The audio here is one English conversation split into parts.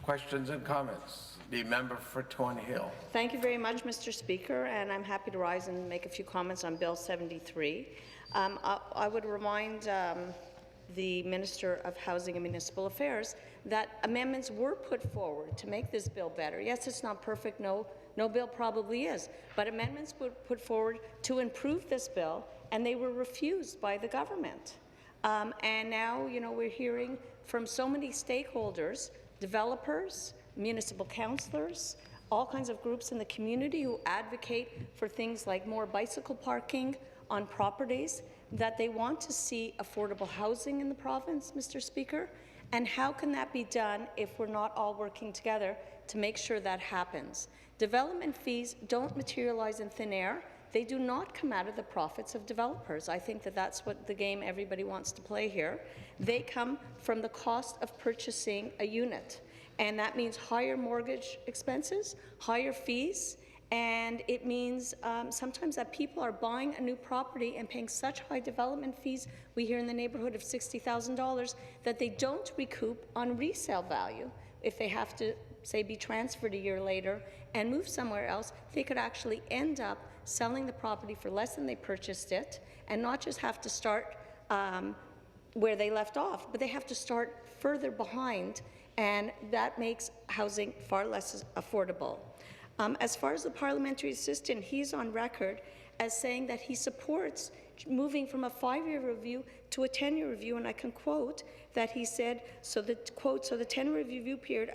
Questions and comments? The member for Thornhill. Thank you very much, Mr. Speaker, and I'm happy to rise and make a few comments on Bill 73. I would remind the Minister of Housing and Municipal Affairs that amendments were put forward to make this bill better. Yes, it's not perfect. No bill probably is, but amendments were put forward to improve this bill, and they were refused by the government. And now, we're hearing from so many stakeholders, developers, municipal councillors, all kinds of groups in the community who advocate for things like more bicycle parking on properties, that they want to see affordable housing in the province, Mr. Speaker. And how can that be done if we're not all working together to make sure that happens? Development fees don't materialize in thin air. They do not come out of the profits of developers. I think that that's what the game everybody wants to play here. They come from the cost of purchasing a unit, and that means higher mortgage expenses, higher fees, and it means sometimes that people are buying a new property and paying such high development fees, we hear in the neighbourhood of $60,000, that they don't recoup on resale value. If they have to, say, be transferred a year later and move somewhere else, they could actually end up selling the property for less than they purchased it, and not just have to start where they left off, but they have to start further behind, and that makes housing far less affordable. As far as the parliamentary assistant, he's on record as saying that he supports moving from a 5-year review to a 10-year review, and I can quote that he said, so the 10-year review period,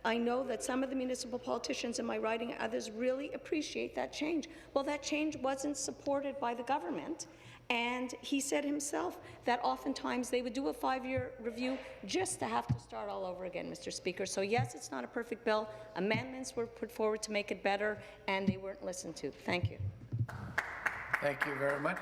I know that some of the municipal politicians in my riding and others really appreciate that change. Well, that change wasn't supported by the government, and he said himself that oftentimes they would do a 5-year review just to have to start all over again, Mr. Speaker. So yes, it's not a perfect bill. Amendments were put forward to make it better, and they weren't listened to. Thank you. Thank you very much.